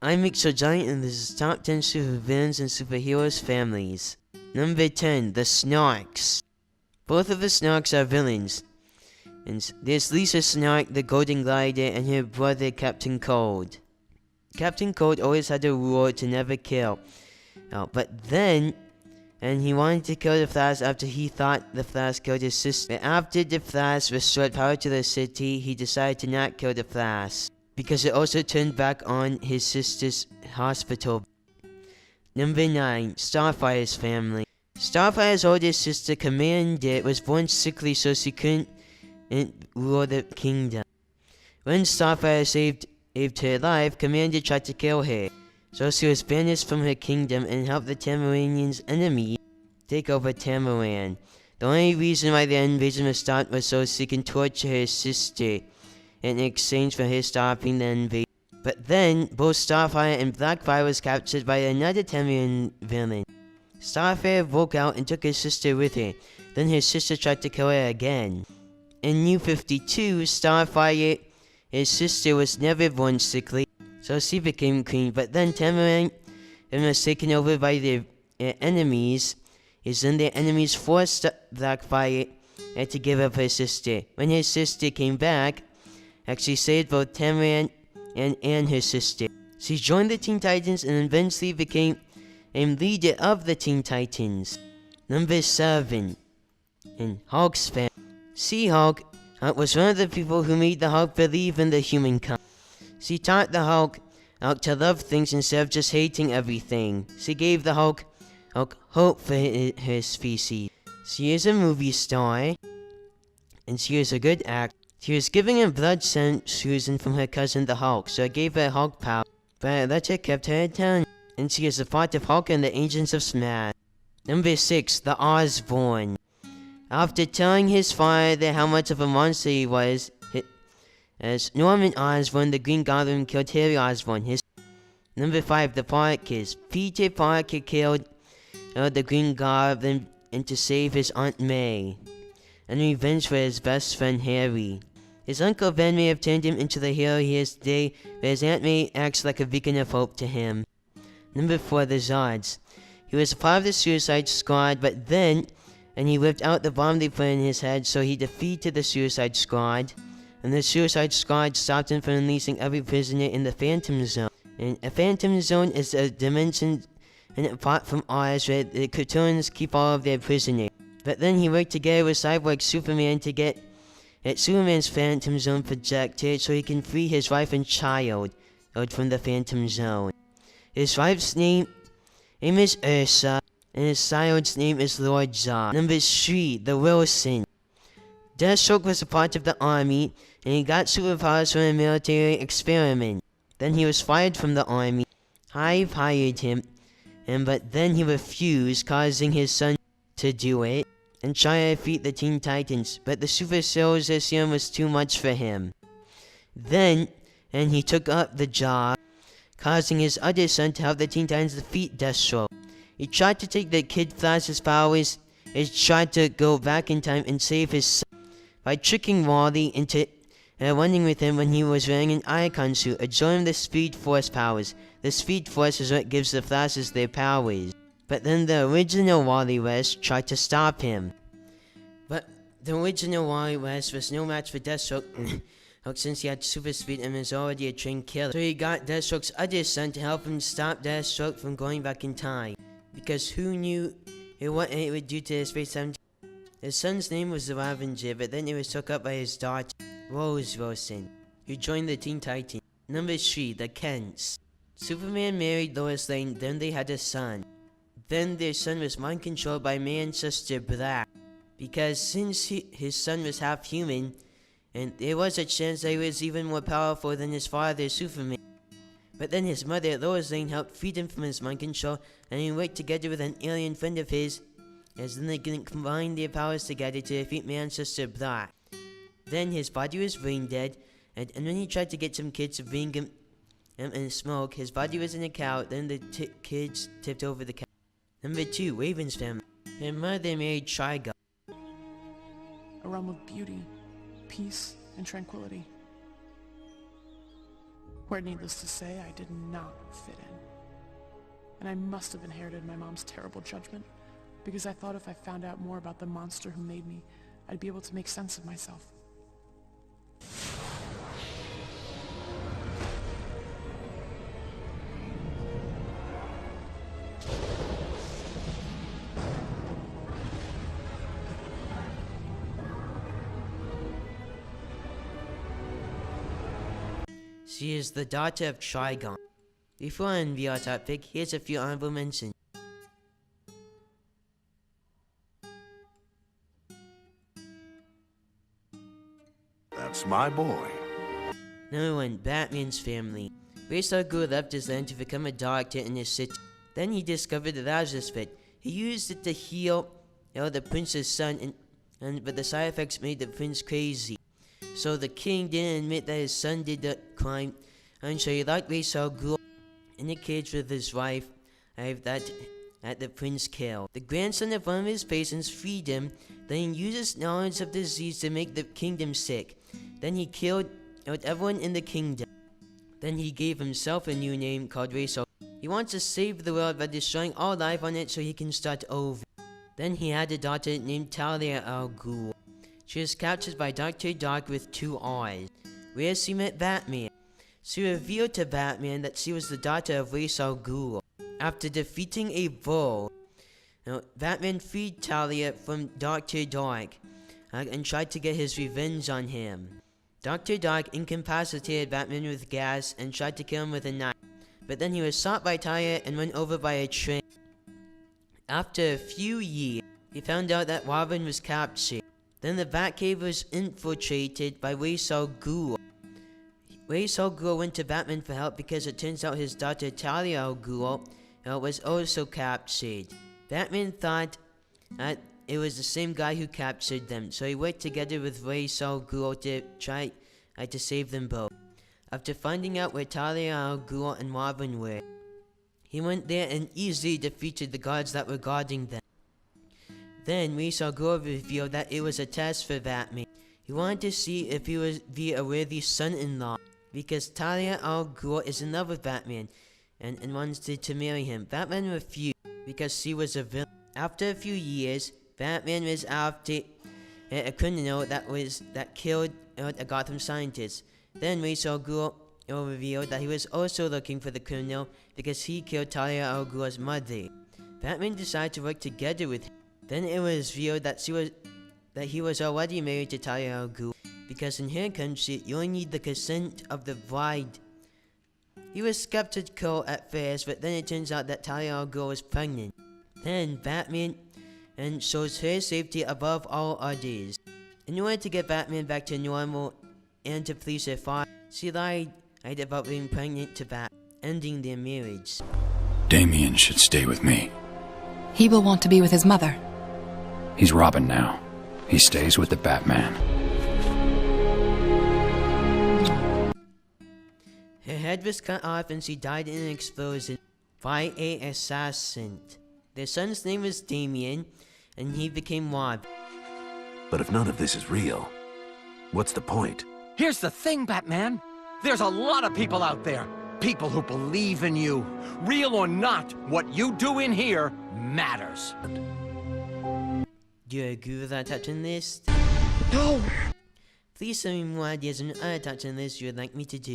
I'm Mixo Giant, and this is Top 10 Supervillains and Superheroes Families. Number 10, the Snarks. Both of the Snarks are villains. And there's Lisa Snark, the Golden Glider, and her brother Captain Cold. Captain Cold always had a rule to never kill. And he wanted to kill the Flash after he thought the Flash killed his sister. But after the Flash restored power to the city, he decided to not kill the Flash, because it also turned back on his sister's hospital. Number 9, Starfire's family. Starfire's oldest sister, Commander, was born sickly so she couldn't rule the kingdom. When Starfire saved her life, Commander tried to kill her, so she was banished from her kingdom and helped the Tamaranians' enemy take over Tamaran. The only reason why the invasion was stopped was so she can torture her sister in exchange for her stopping the invasion. But then, both Starfire and Blackfire was captured by another Tamaran villain. Starfire broke out and took his sister with her. Then her sister tried to kill her again. In New 52, Starfire, his sister, was never born sickly, so she became queen. But then Tamaran was taken over by their enemies. Then their enemies forced Blackfire to give up her sister. When his sister came back, she saved both Tamaran and her sister. She joined the Teen Titans and eventually became a leader of the Teen Titans. Number 7, in Hulk's family. She-Hulk was one of the people who made the Hulk believe in the humankind. She taught the Hulk to love things instead of just hating everything. She gave the Hulk hope for her species. She is a movie star, and she is a good actor. She was given a blood transfusion from her cousin the Hulk, so it gave her Hulk power, but Electra kept her tongue, and she is a part of Hulk and the Agents of Smash. Number 6, the Osborn. After telling his father how much of a monster he was, as Norman Osborn, the Green Goblin, killed Harry Osborn. Number 5, the Parkers. Peter Parker killed the Green Goblin and to save his Aunt May, and revenge for his best friend Harry. His Uncle Ben may have turned him into the hero he is today, but his Aunt May acts like a beacon of hope to him. Number 4, the Zods. He was a part of the Suicide Squad, but then he whipped out the bomb they put in his head, so he defeated the Suicide Squad. And the Suicide Squad stopped him from releasing every prisoner in the Phantom Zone. And a Phantom Zone is a dimension apart from ours where the Kryptonians keep all of their prisoners. But then he worked together with Cyborg Superman to get Superman's Phantom Zone projected so he can free his wife and child from the Phantom Zone. His wife's name is Ursa, and his child's name is Lord Zod. Number 3, the Wilson. Deathstroke was a part of the army, and he got superpowers from a military experiment. Then he was fired from the army. Hive hired him, but then he refused, causing his son to do it and try to defeat the Teen Titans. But the Super Soldier Serum was too much for him. Then he took up the job, causing his other son to help the Teen Titans defeat Deathstroke. He tried to take the Kid Flash's powers. He tried to go back in time and save his son by tricking Wally into running with him when he was wearing an Icon suit, absorbing the Speed Force powers. The Speed Force is what gives the Flashes their powers. But then the original Wally West tried to stop him. But the original Wally West was no match for Deathstroke since he had super speed and was already a trained killer. So he got Deathstroke's other son to help him stop Deathstroke from going back in time. Because who knew what it would do to his space-time? His son's name was the Ravager, but then it was took up by his daughter, Rose Wilson, who joined the Teen Titans. Number 3, the Kents. Superman married Lois Lane, then they had a son. Then their son was mind-controlled by Manchester Black, because since his son was half-human, and there was a chance that he was even more powerful than his father, Superman. But then his mother, Lois Lane, helped free him from his mind control, and he worked together with an alien friend of his, as then they can combine their powers together to defeat Manchester Black. Then his body was brain dead, and when he tried to get some kids to bring him and smoke, his body was in a cow, then the kids tipped over the cow. Number 2, Raven's family. Her mother married Trigon. A realm of beauty, peace, and tranquility. where needless to say, I did not fit in. And I must have inherited my mom's terrible judgment, because I thought if I found out more about the monster who made me, I'd be able to make sense of myself. She is the daughter of Trigon. Before I unveil our topic, here's a few honorable mentions. That's my boy. Number 1. Batman's family. Ra's al Ghul left his land to become a doctor in his city. Then he discovered the Lazarus Pit. He used it to heal the prince's son, but the side effects made the prince crazy. So the king didn't admit that his son did the crime, and so he locked Ra's al Ghul in a cage with his wife that the prince killed. The grandson of one of his patients freed him, then he used his knowledge of disease to make the kingdom sick. Then he killed everyone in the kingdom. Then he gave himself a new name called Ra's al Ghul. He wants to save the world by destroying all life on it so he can start over. Then he had a daughter named Talia al Ghul. She was captured by Dr. Dark with 2 eyes. Where she met Batman. She revealed to Batman that she was the daughter of Ra's al Ghul. After defeating a bull, Batman freed Talia from Dr. Dark and tried to get his revenge on him. Dr. Dark incapacitated Batman with gas and tried to kill him with a knife, but then he was shot by Talia and run over by a train. After a few years, he found out that Robin was captured. Then the Batcave was infiltrated by Ra's al Ghul. Ra's al Ghul went to Batman for help because it turns out his daughter Talia al Ghul was also captured. Batman thought that it was the same guy who captured them, so he worked together with Ra's al Ghul to try to save them both. After finding out where Talia al Ghul and Robin were, he went there and easily defeated the guards that were guarding them. Then Ra's al Ghul revealed that it was a test for Batman. He wanted to see if he would be a worthy son-in-law, because Talia al Ghul is in love with Batman and wanted to marry him. Batman refused because she was a villain. After a few years, Batman was after a criminal that killed a Gotham scientist. Then Ra's al Ghul revealed that he was also looking for the criminal because he killed Talia al Ghul's mother. Batman decided to work together with him. Then it was revealed that he was already married to Talia al Ghul, because in her country you only need the consent of the bride. He was skeptical at first, but then it turns out that Talia al Ghul was pregnant. Then Batman chose her safety above all others. In order to get Batman back to normal and to please her father, she lied about being pregnant to Batman, ending their marriage. Damian should stay with me. He will want to be with his mother. He's Robin now. He stays with the Batman. Her head was cut off and she died in an explosion by an assassin. Their son's name was Damian, and he became Robin. But if none of this is real, what's the point? Here's the thing, Batman. There's a lot of people out there. People who believe in you. Real or not, what you do in here matters. Do you agree with our touch on list? No! Please send me more ideas on other touch on lists you would like me to do.